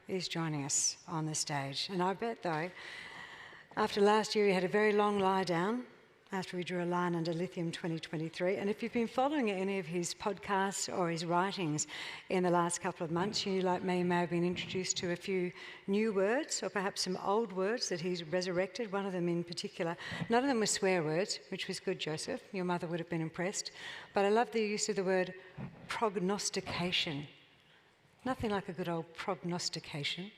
is joining us on the stage. And I bet, though, after last year, he had a very long lie down after we drew a line under Lithium 2023. And if you've been following any of his podcasts or his writings in the last couple of months, you, like me, may have been introduced to a few new words or perhaps some old words that he's resurrected, one of them in particular. None of them were swear words, which was good, Joseph. Your mother would have been impressed. But I love the use of the word prognostication. Nothing like a good old prognostication.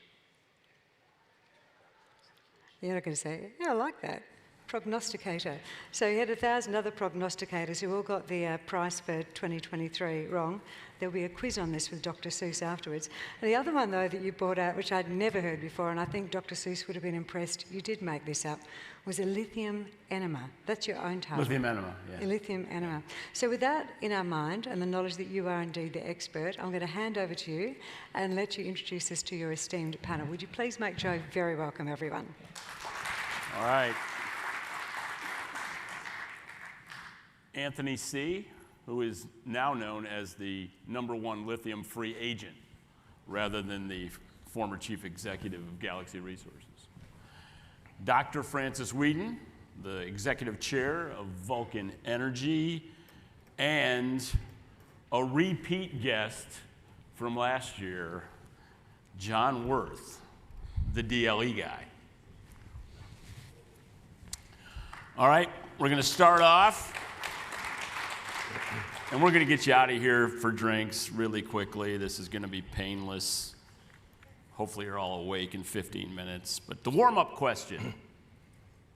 You're not going to say, yeah, I like that. Prognosticator. So he had 1,000 other prognosticators who all got the price for 2023 wrong. There'll be a quiz on this with Dr. Seuss afterwards. And the other one, though, that you brought out, which I'd never heard before, and I think Dr. Seuss would have been impressed, you did make this up, was a lithium enema. That's your own title. Lithium enema, yeah. A lithium enema. So with that in our mind and the knowledge that you are indeed the expert, I'm going to hand over to you and let you introduce us to your esteemed panel. Would you please make Joe very welcome, everyone? All right. Anthony C., who is now known as the #1 lithium-free agent, rather than the former chief executive of Galaxy Resources. Dr. Francis Whedon, the executive chair of Vulcan Energy, and a repeat guest from last year, John Worth, the DLE guy. All right, we're going to start off. And we're going to get you out of here for drinks really quickly. This is going to be painless. Hopefully you're all awake in 15 minutes. But the warm-up question, and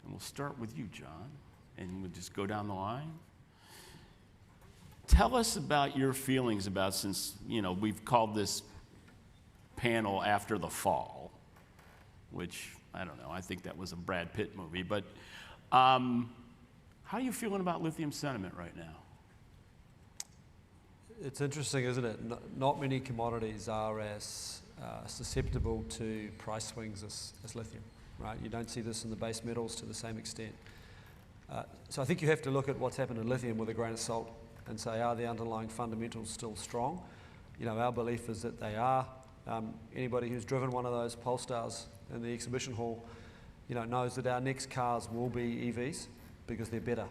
we'll start with you, John, and we'll just go down the line. Tell us about your feelings about, since, you know, we've called this panel After the Fall, which, I don't know, I think that was a Brad Pitt movie. But how are you feeling about lithium sentiment right now? It's interesting, isn't it? Not many commodities are as susceptible to price swings as lithium, right? You don't see this in the base metals to the same extent. So I think you have to look at what's happened in lithium with a grain of salt and say, are the underlying fundamentals still strong? You know, our belief is that they are. Anybody who's driven one of those Polestars in the exhibition hall, you know, knows that our next cars will be EVs because they're better,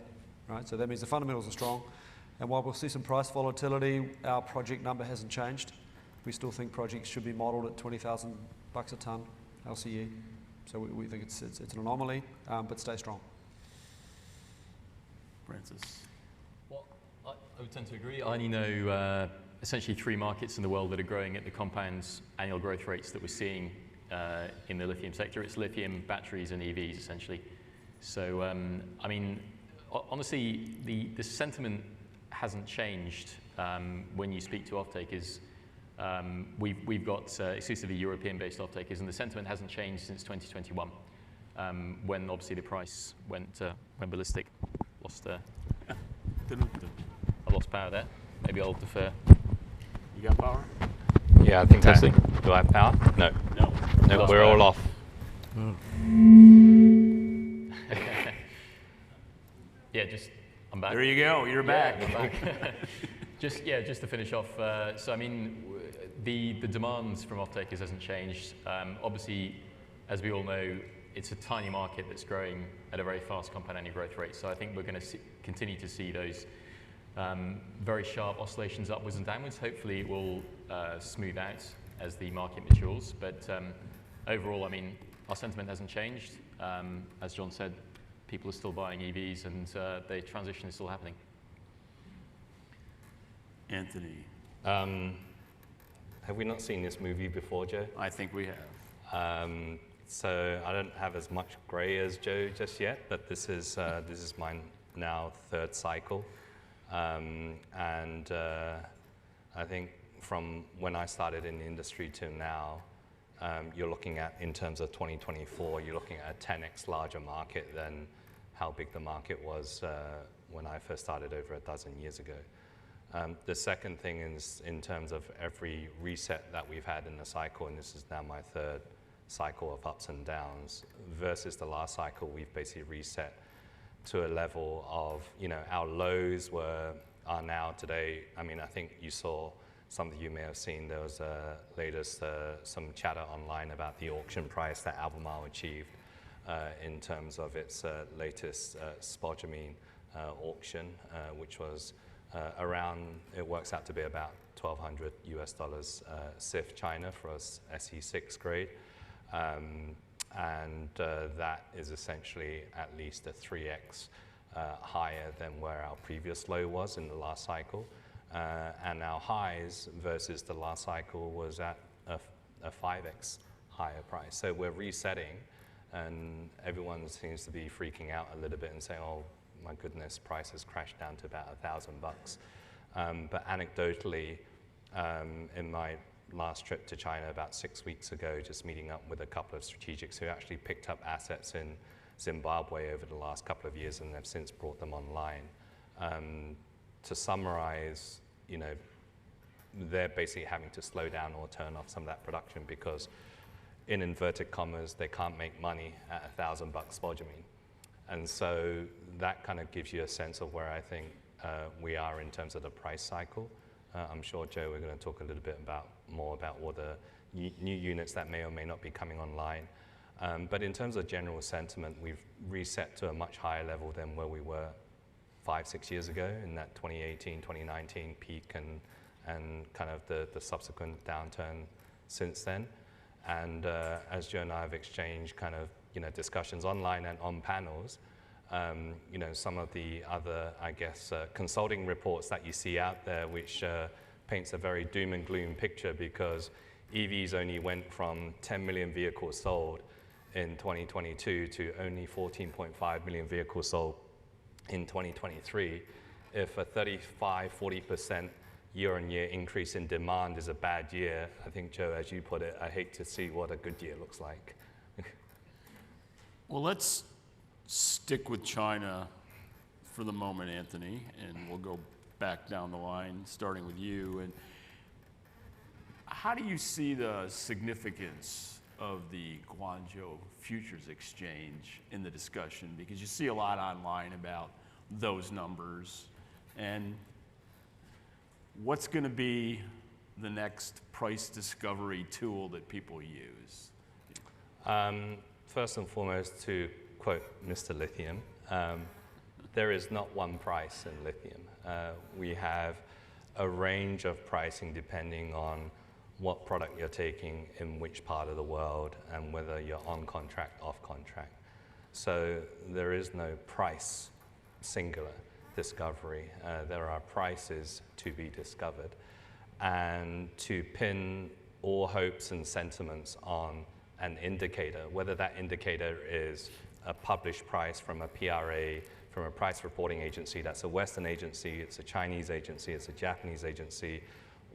right? So that means the fundamentals are strong. And while we'll see some price volatility, our project number hasn't changed. We still think projects should be modelled at $20,000 a tonne LCE. So we think it's an anomaly, but stay strong. Francis. Well, I would tend to agree. I only know essentially 3 markets in the world that are growing at the compound annual growth rates that we're seeing in the lithium sector. It's lithium, batteries, and EVs, essentially. So, I mean, honestly, the sentiment hasn't changed when you speak to off-takers. We've got exclusively European-based off-takers, and the sentiment hasn't changed since 2021, when obviously the price went ballistic. I lost power there. Maybe I'll defer. You got power? Yeah, I think testing. Do I have power? No. No, we're all off. Yeah, I'm back. There you go. You're back. We're back. just to finish off. So I mean, the demands from off-takers hasn't changed. Obviously, as we all know, it's a tiny market that's growing at a very fast compound annual growth rate. So I think we're going to continue to see those very sharp oscillations upwards and downwards. Hopefully, it will smooth out as the market matures. But overall, I mean, our sentiment hasn't changed. As John said, people are still buying EVs, and the transition is still happening. Anthony. Have we not seen this movie before, Joe? I think we have. So I don't have as much grey as Joe just yet, but this is my now 3rd cycle. And I think from when I started in the industry to now, you're looking at, in terms of 2024, you're looking at a 10x larger market than how big the market was when I first started over a dozen years ago. The second thing is, in terms of every reset that we've had in the cycle, and this is now my 3rd cycle of ups and downs, versus the last cycle, we've basically reset to a level of, you know, our lows are now today. I mean, I think you saw some of you may have seen there was latest some chatter online about the auction price that Albemarle achieved in terms of its latest spodumene auction, which was around, it works out to be about $1,200 US CIF China for us SE6 grade. That is essentially at least a 3x higher than where our previous low was in the last cycle. And our highs versus the last cycle was at a 5x higher price. So we're resetting, and everyone seems to be freaking out a little bit and saying, oh my goodness, price has crashed down to about $1,000. But anecdotally, in my last trip to China about 6 weeks ago, just meeting up with a couple of strategics who actually picked up assets in Zimbabwe over the last couple of years and have since brought them online. To summarize, you know, they're basically having to slow down or turn off some of that production because, in inverted commas, they can't make money at $1,000 spodumene. And so that kind of gives you a sense of where I think we are in terms of the price cycle. I'm sure, Joe, we're going to talk a little bit more about all the new units that may or may not be coming online. But in terms of general sentiment, we've reset to a much higher level than where we were 5-6 years ago in that 2018, 2019 peak and kind of the subsequent downturn since then. And as Joe and I have exchanged kind of, you know, discussions online and on panels, you know, some of the other, I guess, consulting reports that you see out there, which paints a very doom and gloom picture because EVs only went from 10 million vehicles sold in 2022 to only 14.5 million vehicles sold in 2023. If a 35-40% year-on-year increase in demand is a bad year, I think, Joe, as you put it, I hate to see what a good year looks like. Well, let's stick with China for the moment, Anthony, and we'll go back down the line, starting with you. And how do you see the significance of the Guangzhou Futures Exchange in the discussion? Because you see a lot online about those numbers. And what's going to be the next price discovery tool that people use? First and foremost, to quote Mr. Lithium, there is not one price in lithium. We have a range of pricing depending on what product you're taking in which part of the world and whether you're on contract, off contract. So there is no price singular discovery. There are prices to be discovered. And to pin all hopes and sentiments on an indicator, whether that indicator is a published price from a PRA, from a price reporting agency that's a Western agency, it's a Chinese agency, it's a Japanese agency,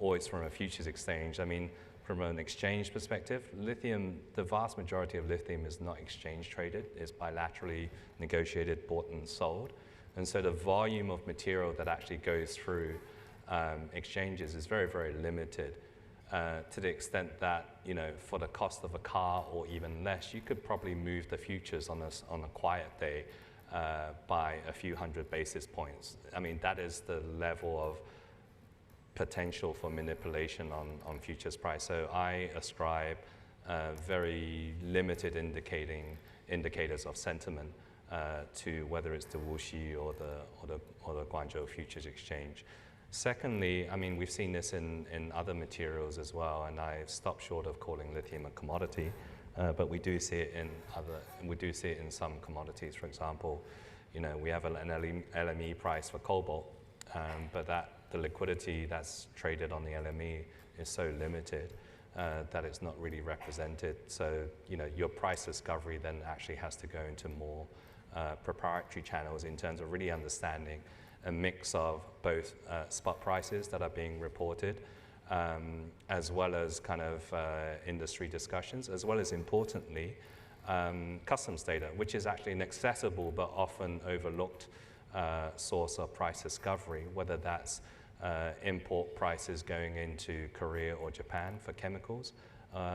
or it's from a futures exchange. I mean, from an exchange perspective, lithium, the vast majority of lithium is not exchange traded, it's bilaterally negotiated, bought and sold. And so the volume of material that actually goes through exchanges is very, very limited. To the extent that, you know, for the cost of a car or even less, you could probably move the futures on a quiet day by a few hundred basis points. I mean, that is the level of potential for manipulation on futures price. So I ascribe very limited indicators of sentiment to whether it's the Wuxi or the Guangzhou Futures Exchange. Secondly, I mean, we've seen this in other materials as well, and I stopped short of calling lithium a commodity, but we do see it in some commodities. For example, you know, we have an LME price for cobalt, but the liquidity that's traded on the LME is so limited that it's not really represented. So, you know, your price discovery then actually has to go into more proprietary channels in terms of really understanding a mix of both spot prices that are being reported, as well as kind of industry discussions, as well as importantly, customs data, which is actually an accessible but often overlooked source of price discovery, whether that's import prices going into Korea or Japan for chemicals,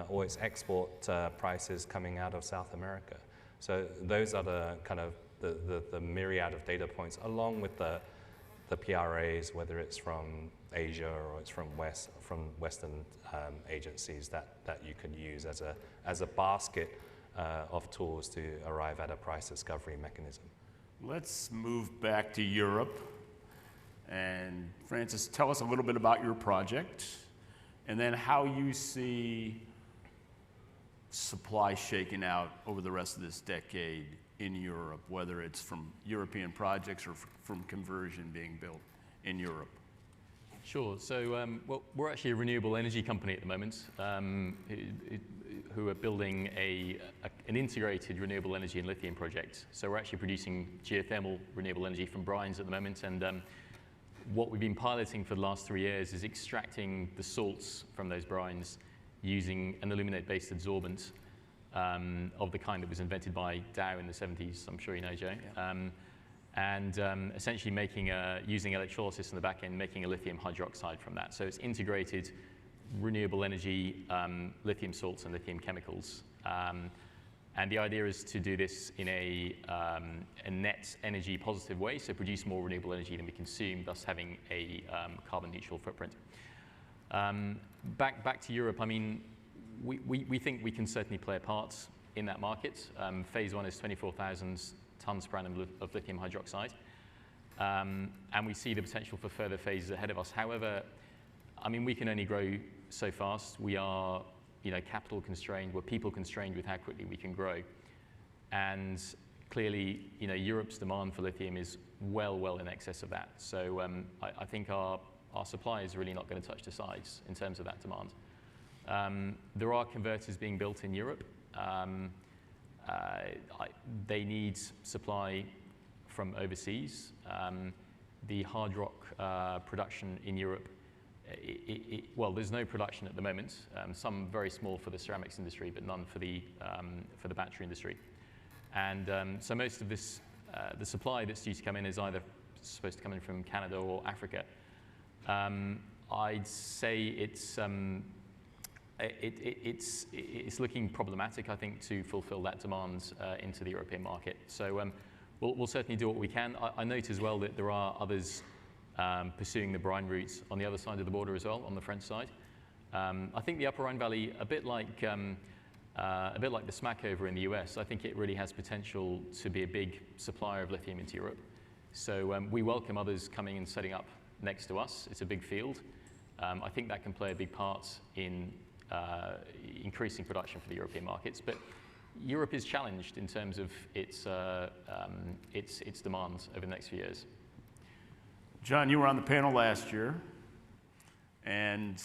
or it's export prices coming out of South America. So those are the kind of the myriad of data points, along with the the PRAs, whether it's from Asia or it's from Western agencies that you can use as a basket of tools to arrive at a price discovery mechanism. Let's move back to Europe. And Francis, tell us a little bit about your project, and then how you see supply shaking out over the rest of this decade in Europe, whether it's from European projects or from conversion being built in Europe. Sure. So, well, we're actually a renewable energy company at the moment who are building an integrated renewable energy and lithium project. So we're actually producing geothermal renewable energy from brines at the moment, and what we've been piloting for the last 3 years is extracting the salts from those brines using an aluminate-based adsorbent of the kind that was invented by Dow in the 70s. I'm sure you know, Joe. Yeah. Essentially using electrolysis in the back end, making a lithium hydroxide from that. So it's integrated renewable energy, lithium salts and lithium chemicals. And the idea is to do this in a net energy positive way, so produce more renewable energy than we consume, thus having a carbon neutral footprint. Back to Europe, I mean, we think we can certainly play a part in that market. Phase 1 is 24,000 tons per annum of lithium hydroxide. And we see the potential for further phases ahead of us. However, I mean, we can only grow so fast. We are, capital constrained. We're people constrained with how quickly we can grow. And clearly, Europe's demand for lithium is well in excess of that. So I think our supply is really not going to touch the sides in terms of that demand. There are converters being built in Europe. They need supply from overseas. The hard rock production in Europe, well, there's no production at the moment. Some very small for the ceramics industry, but none for the battery industry. And so most of this, the supply that's due to come in is either supposed to come in from Canada or Africa. I'd say it's looking problematic, I think, to fulfill that demand into the European market. So we'll certainly do what we can. I note as well that there are others pursuing the brine routes on the other side of the border as well, on the French side. I think the Upper Rhine Valley, a bit like the Smackover in the US, I think it really has potential to be a big supplier of lithium into Europe. So we welcome others coming and setting up next to us. It's a big field. I think that can play a big part in increasing production for the European markets. But Europe is challenged in terms of its demand over the next few years. John, you were on the panel last year, and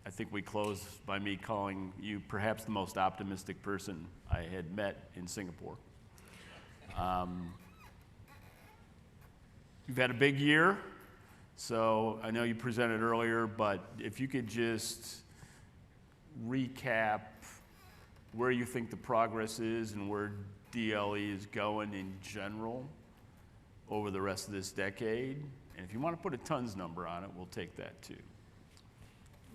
I think we closed by me calling you perhaps the most optimistic person I had met in Singapore. You've had a big year, so I know you presented earlier, but if you could just recap where you think the progress is and where DLE is going in general over the rest of this decade. And if you want to put a tons number on it, we'll take that too.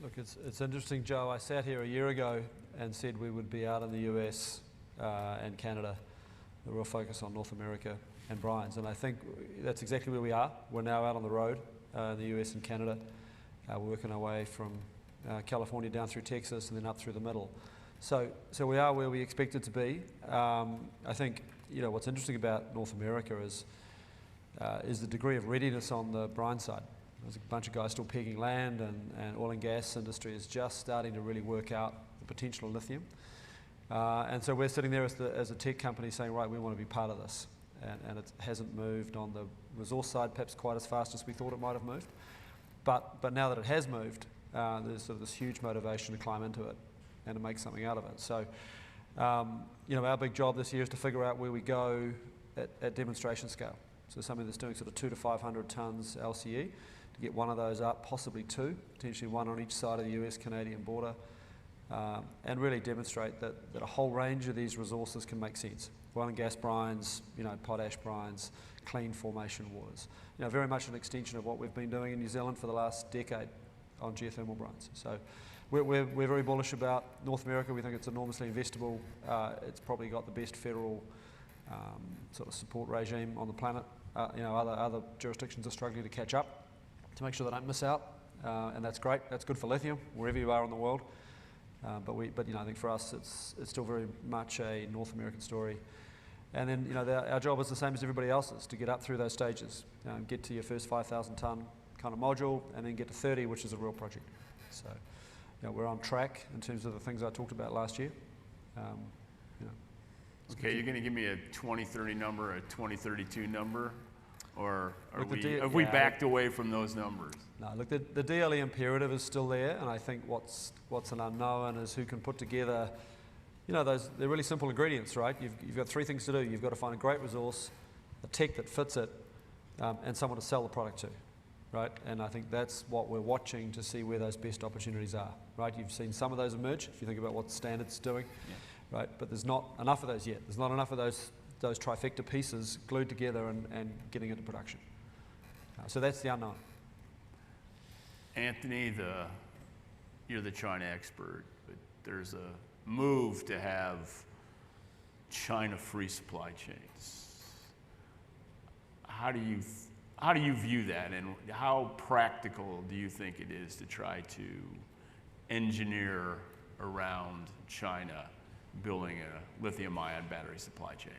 Look, it's interesting, Joe. I sat here a year ago and said we would be out in the US and Canada, the real focus on North America and brines. And I think that's exactly where we are. We're now out on the road in the US and Canada. We're working our way from California down through Texas and then up through the middle. So we are where we expected to be. I think what's interesting about North America is the degree of readiness on the brine side. There's a bunch of guys still pegging land, and oil and gas industry is just starting to really work out the potential of lithium. And so we're sitting there as a tech company saying, right, we want to be part of this. And it hasn't moved on the resource side perhaps quite as fast as we thought it might have moved. But now that it has moved, there's sort of this huge motivation to climb into it and to make something out of it. So, our big job this year is to figure out where we go at demonstration scale. So something that's doing sort of 200 to 500 tons LCE, to get one of those up, possibly two, potentially one on each side of the US-Canadian border, and really demonstrate that a whole range of these resources can make sense. Oil and gas brines, potash brines, clean formation waters. Very much an extension of what we've been doing in New Zealand for the last decade on geothermal brines. So we're very bullish about North America. We think it's enormously investable. It's probably got the best federal sort of support regime on the planet. Other jurisdictions are struggling to catch up. to make sure they don't miss out, and that's great. That's good for lithium wherever you are in the world. But I think for us, it's still very much a North American story. And then our job is the same as everybody else's, to get up through those stages, get to your first 5,000 tonne kind of module, and then get to 30, which is a real project. So we're on track in terms of the things I talked about last year. Okay, you're going to give me a 2030 number, a 2032 number, or have we backed away from those numbers? No, look, the DLE imperative is still there, and I think what's an unknown is who can put together, they're really simple ingredients, right? You've got three things to do. You've got to find a great resource, a tech that fits it, and someone to sell the product to, right? And I think that's what we're watching to see where those best opportunities are, right? You've seen some of those emerge, if you think about what Standard's doing. Yeah. Right, but there's not enough of those yet. There's not enough of those trifecta pieces glued together and getting into production. So that's the unknown. Anthony, you're the China expert, but there's a move to have China-free supply chains. How do you view that, and how practical do you think it is to try to engineer around China building a lithium-ion battery supply chain?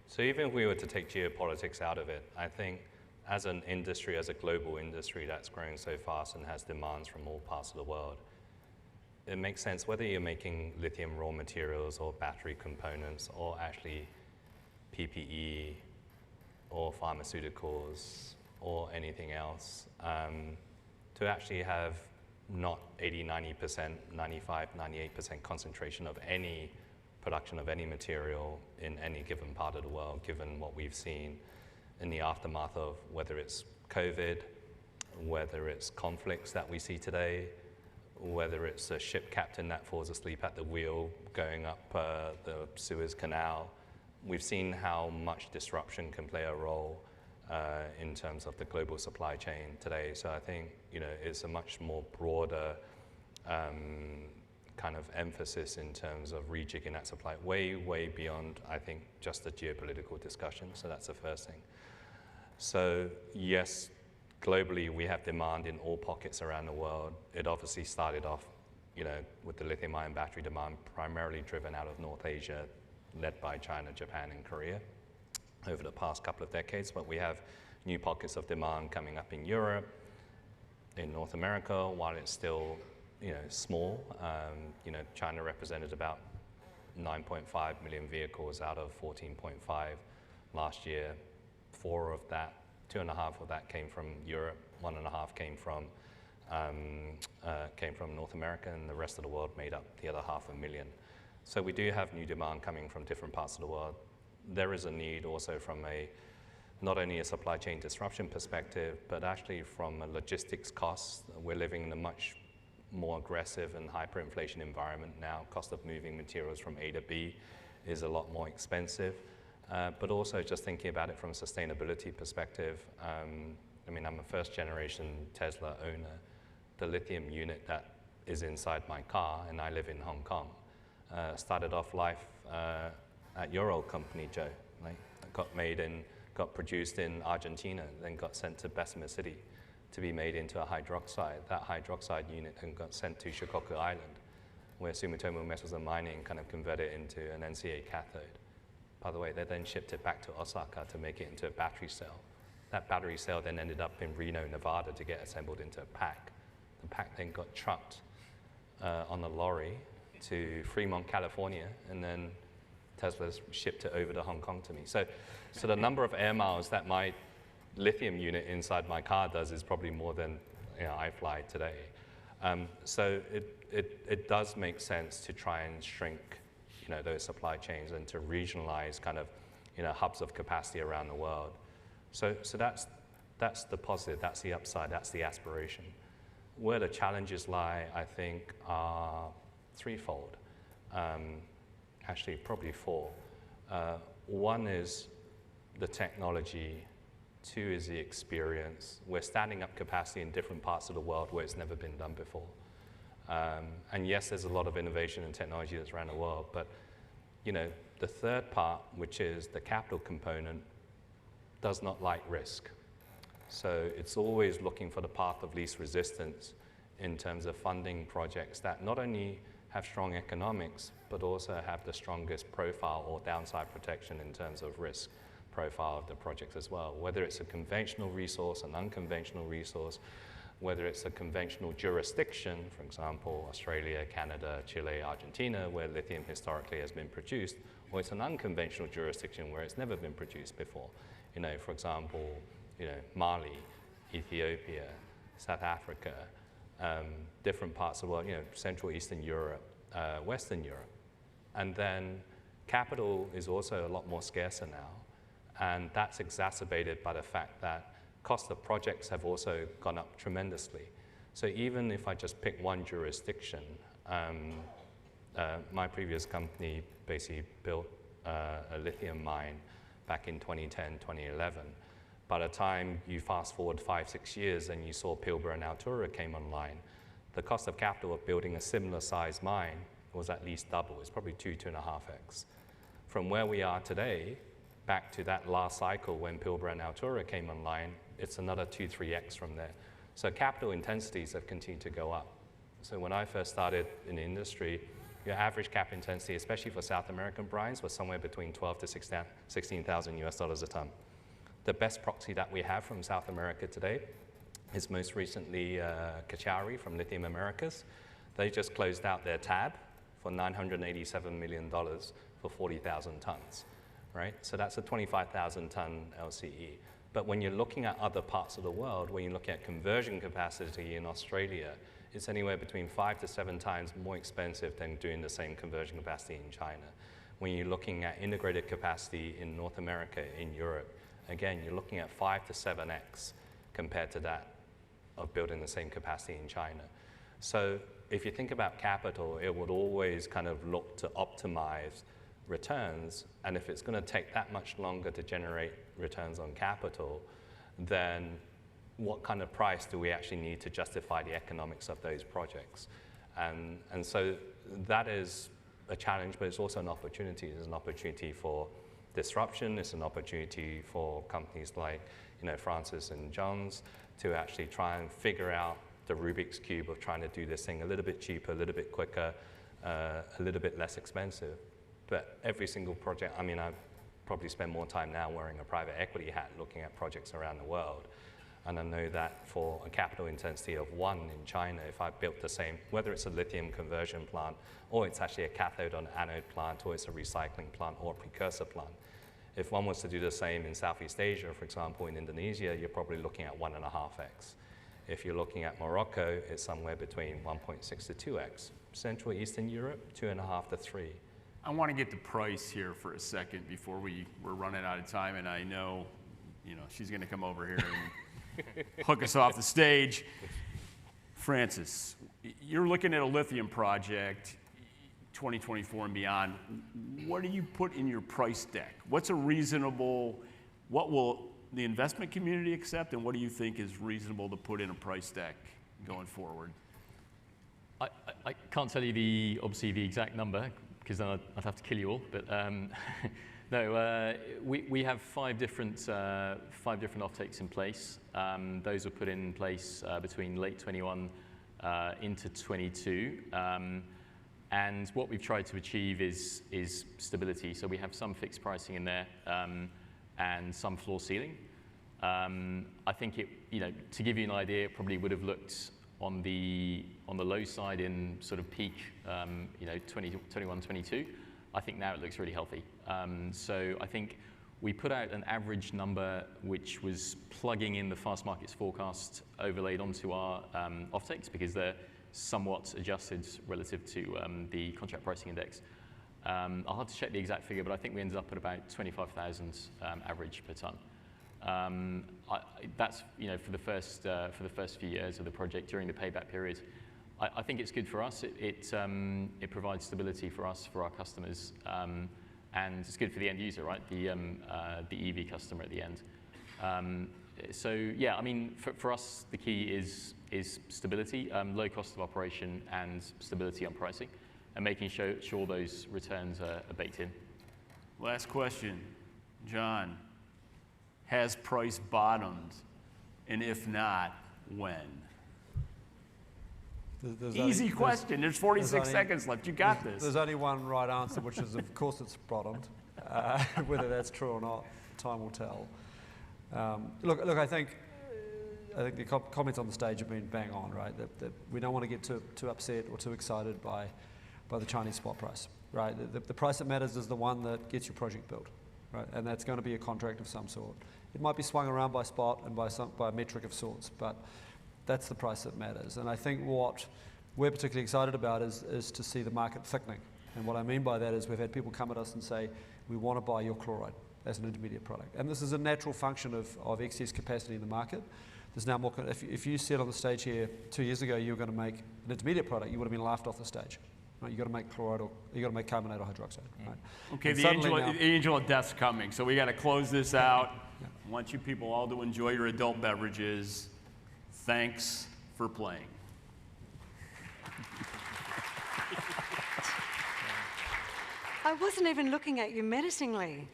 So even if we were to take geopolitics out of it, I think as an industry, as a global industry that's growing so fast and has demands from all parts of the world, it makes sense whether you're making lithium raw materials or battery components or actually PPE or pharmaceuticals or anything else, to actually have not 80, 90%, 95, 98% concentration of any production of any material in any given part of the world, given what we've seen in the aftermath of whether it's COVID, whether it's conflicts that we see today, whether it's a ship captain that falls asleep at the wheel going up the Suez Canal. We've seen how much disruption can play a role in terms of the global supply chain today. So I think it's a much more broader kind of emphasis in terms of rejigging that supply, way beyond, I think, just the geopolitical discussion. So that's the first thing. So yes, globally we have demand in all pockets around the world. It obviously started off, with the lithium-ion battery demand primarily driven out of North Asia, led by China, Japan, and Korea over the past couple of decades, but we have new pockets of demand coming up in Europe, in North America, while it's still, small. China represented about 9.5 million vehicles out of 14.5 last year. 2.5 of that came from Europe, 1.5 came from North America, and the rest of the world made up the other 500,000. So we do have new demand coming from different parts of the world. There is a need also from not only a supply chain disruption perspective, but actually from a logistics cost. We're living in a much more aggressive and hyperinflation environment now. Cost of moving materials from A to B is a lot more expensive. But also just thinking about it from a sustainability perspective. I'm a first generation Tesla owner. The lithium unit that is inside my car, and I live in Hong Kong, started off life at your old company, Joe. Got produced in Argentina, then got sent to Bessemer City to be made into a hydroxide. That hydroxide unit then got sent to Shikoku Island, where Sumitomo Metals and Mining kind of converted it into an NCA cathode. By the way, they then shipped it back to Osaka to make it into a battery cell. That battery cell then ended up in Reno, Nevada to get assembled into a pack. The pack then got trucked on a lorry to Fremont, California, and then Tesla's shipped it over to Hong Kong to me. So the number of air miles that my lithium unit inside my car does is probably more than I fly today. So it does make sense to try and shrink those supply chains and to regionalize kind of hubs of capacity around the world. So that's the positive, that's the upside, that's the aspiration. Where the challenges lie, I think, are threefold. Actually, probably four. One is the technology. Two is the experience. We're standing up capacity in different parts of the world where it's never been done before. And yes, there's a lot of innovation and technology that's around the world, but the third part, which is the capital component, does not like risk. So it's always looking for the path of least resistance in terms of funding projects that not only have strong economics, but also have the strongest profile or downside protection in terms of risk profile of the project as well. Whether it's a conventional resource, an unconventional resource, whether it's a conventional jurisdiction, for example, Australia, Canada, Chile, Argentina, where lithium historically has been produced, or it's an unconventional jurisdiction where it's never been produced before. You know, for example, you know, Mali, Ethiopia, South Africa, different parts of the world, you know, Central Eastern Europe, Western Europe. And then capital is also a lot more scarcer now. And that's exacerbated by the fact that cost of projects have also gone up tremendously. So even if I just pick one jurisdiction, my previous company basically built a lithium mine back in 2010, 2011. By the time you fast forward 5-6 years and you saw Pilbara and Altura came online, the cost of capital of building a similar size mine was at least double. It's probably 2.5x. From where we are today, back to that last cycle when Pilbara and Altura came online, it's another 2-3x from there. So capital intensities have continued to go up. So when I first started in the industry, your average cap intensity, especially for South American brines, was somewhere between 12 to 16,000 US dollars a ton. The best proxy that we have from South America today is most recently Caucharí from Lithium Americas. They just closed out their tab for $987 million for 40,000 tons, right? So that's a 25,000 ton LCE. But when you're looking at other parts of the world, when you look at conversion capacity in Australia, it's anywhere between 5 to 7 times more expensive than doing the same conversion capacity in China. When you're looking at integrated capacity in North America, in Europe, again, you're looking at 5 to 7x compared to that of building the same capacity in China. So if you think about capital, it would always kind of look to optimize returns, and if it's going to take that much longer to generate returns on capital, then what kind of price do we actually need to justify the economics of those projects? And so that is a challenge, but it's also an opportunity. It's an opportunity for disruption. It's an opportunity for companies like, you know, Francis and John's to actually try and figure out the Rubik's Cube of trying to do this thing a little bit cheaper, a little bit quicker, a little bit less expensive. But every single project, I mean, I probably spend more time now wearing a private equity hat looking at projects around the world. And I know that for a capital intensity of 1 in China, if I built the same, whether it's a lithium conversion plant, or it's actually a cathode on anode plant, or it's a recycling plant, or a precursor plant, if one was to do the same in Southeast Asia, for example, in Indonesia, you're probably looking at 1.5x. If you're looking at Morocco, it's somewhere between 1.6 to 2x. Central Eastern Europe, 2.5 to 3. I want to get the price here for a second before we're running out of time, and I know, you know, she's going to come over here and hook us off the stage. Francis, you're looking at a lithium project, 2024 and beyond. What do you put in your price deck? What's a reasonable, what will the investment community accept, and what do you think is reasonable to put in a price deck going forward? I can't tell you obviously the exact number, because then I'd have to kill you all. But no, we have five different offtakes in place. Those were put in place between late 21 into 22. And what we've tried to achieve is stability. So we have some fixed pricing in there and some floor ceiling. I think to give you an idea, it probably would have looked on the low side in sort of peak, 21, 22. I think now it looks really healthy. So I think we put out an average number which was plugging in the fast markets forecast overlaid onto our offtakes, because they're somewhat adjusted relative to the contract pricing index. I'll have to check the exact figure, but I think we ended up at about 25,000 average per ton. That's for the first few years of the project during the payback period. I think it's good for us. It provides stability for us, for our customers, and it's good for the end user, right? The EV customer at the end. So yeah, I mean, for us, the key is stability, low cost of operation, and stability on pricing, and making sure those returns are baked in. Last question, John. Has price bottomed And if not, when? There's Easy only- question. There's 46 only- seconds left. You got this. There's only one right answer, which is, of course, it's bottomed. Whether that's true or not, time will tell. Look, I think the comments on the stage have been bang on, right? That we don't want to get too upset or too excited by the Chinese spot price, right? The price that matters is the one that gets your project built, right? And that's going to be a contract of some sort. It might be swung around by spot and by a metric of sorts, but that's the price that matters. And I think what we're particularly excited about is to see the market thickening. And what I mean by that is we've had people come at us and say, we want to buy your chloride as an intermediate product. And this is a natural function of excess capacity in the market. There's now more, if you said on the stage here 2 years ago you were going to make an intermediate product, you would have been laughed off the stage. Right? You've got to make chloride or you've got to make carbonate or hydroxide. Right? Okay, And the suddenly angel of death's coming, so we got to close this out. Yeah. I want you people all to enjoy your adult beverages. Thanks for playing. I wasn't even looking at you menacingly.